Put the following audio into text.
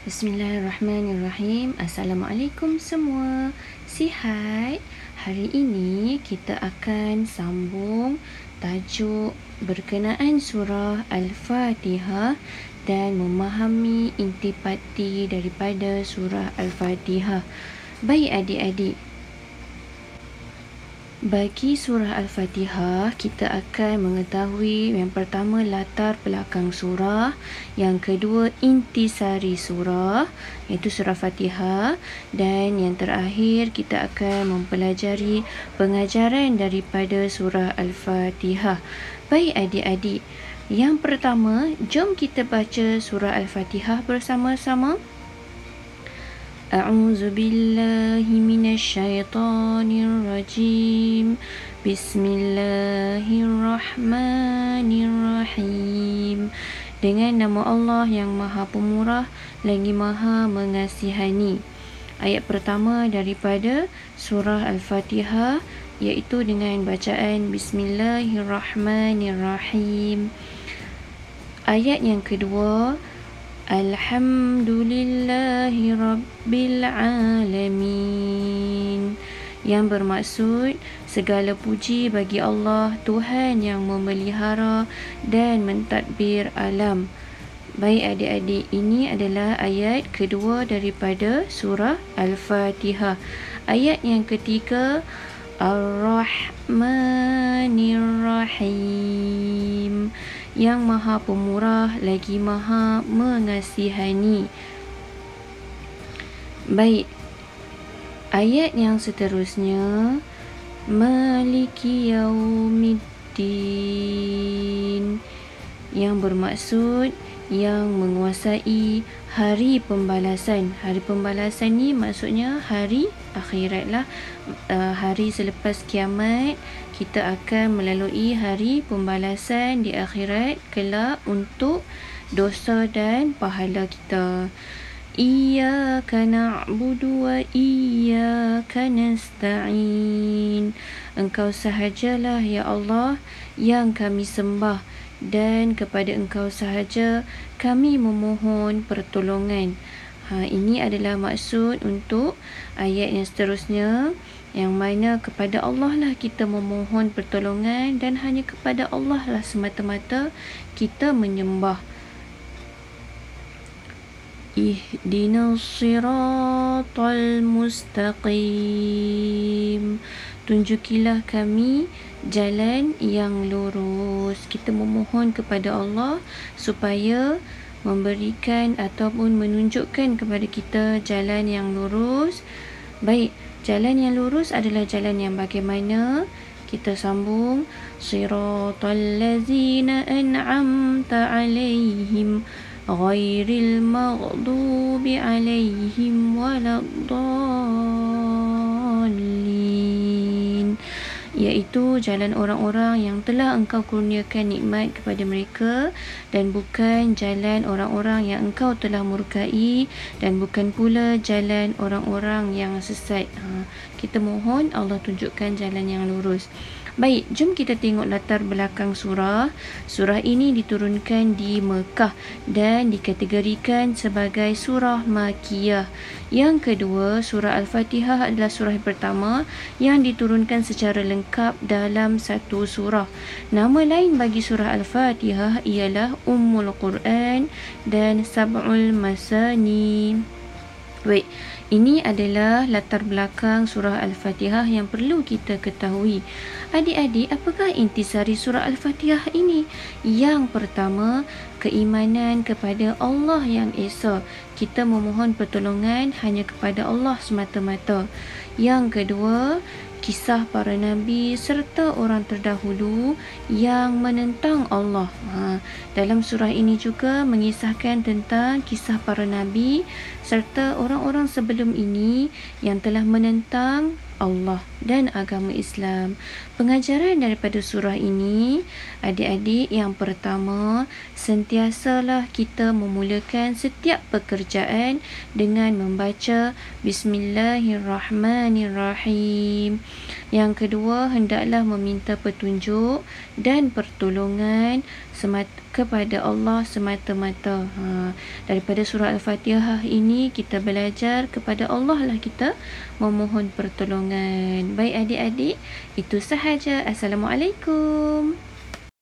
Bismillahirrahmanirrahim. Assalamualaikum semua. Sihat? Hari ini kita akan sambung tajuk berkenaan surah Al-Fatihah dan memahami intipati daripada surah Al-Fatihah. Baik adik-adik, bagi surah Al-Fatihah, kita akan mengetahui yang pertama latar belakang surah, yang kedua intisari surah iaitu surah Fatihah, dan yang terakhir kita akan mempelajari pengajaran daripada surah Al-Fatihah. Baik adik-adik, yang pertama jom kita baca surah Al-Fatihah bersama-sama. أعوذ بالله من الشيطان الرجيم بسم الله الرحمن الرحيم. Dengan nama Allah yang Maha Pemurah lagi Maha Mengasihani. Ayat pertama daripada surah Al-Fatihah iaitu dengan bacaan Bismillahirrahmanirrahim. Ayat yang kedua, Alhamdulillahi Rabbil Alamin, yang bermaksud segala puji bagi Allah, Tuhan yang memelihara dan mentadbir alam. Baik adik-adik, ini adalah ayat kedua daripada surah Al-Fatihah. Ayat yang ketiga, Ar-Rahmanir-Rahim, yang Maha Pemurah lagi Maha Mengasihani. Baik, ayat yang seterusnya, Maliki Yaumiddin, yang bermaksud yang menguasai hari pembalasan. Hari pembalasan ni maksudnya hari akhirat lah. Hari selepas kiamat, kita akan melalui hari pembalasan di akhirat kelak untuk dosa dan pahala kita. Iyyaka na'budu wa iyyaka nasta'in. Engkau sahajalah ya Allah yang kami sembah, dan kepada Engkau sahaja kami memohon pertolongan. Ini adalah maksud untuk ayat yang seterusnya, yang mana kepada Allah lah kita memohon pertolongan dan hanya kepada Allah lah semata-mata kita menyembah. Ihdinas siratal mustaqim. Tunjukilah kami jalan yang lurus. Kita memohon kepada Allah supaya memberikan ataupun menunjukkan kepada kita jalan yang lurus. Baik, jalan yang lurus adalah jalan yang bagaimana? Kita sambung, Siratal ladzina an'amta alaihim ghairil maghdubi alaihim waladdallin, iaitu jalan orang-orang yang telah Engkau kurniakan nikmat kepada mereka, dan bukan jalan orang-orang yang Engkau telah murkai, dan bukan pula jalan orang-orang yang sesat. Kita mohon Allah tunjukkan jalan yang lurus. Baik, jom kita tengok latar belakang surah. Surah ini diturunkan di Mekah dan dikategorikan sebagai surah Makiyah. Yang kedua, surah Al-Fatihah adalah surah pertama yang diturunkan secara lengkap dalam satu surah. Nama lain bagi surah Al-Fatihah ialah Ummul Quran dan Sab'ul Masani. Baik, ini adalah latar belakang surah Al-Fatihah yang perlu kita ketahui. Adik-adik, apakah intisari surah Al-Fatihah ini? Yang pertama, keimanan kepada Allah yang Esa. Kita memohon pertolongan hanya kepada Allah semata-mata. Yang kedua, kisah para nabi serta orang terdahulu yang menentang Allah. Dalam surah ini juga mengisahkan tentang kisah para nabi serta orang-orang sebelum ini yang telah menentang Allah dan agama Islam. Pengajaran daripada surah ini, adik-adik, yang pertama, sentiasalah kita memulakan setiap pekerjaan dengan membaca Bismillahirrahmanirrahim. Yang kedua, hendaklah meminta petunjuk dan pertolongan kepada Allah semata-mata. Daripada surah Al-Fatihah ini kita belajar kepada Allah lah kita memohon pertolongan. Baik adik-adik, itu sahaja. Assalamualaikum.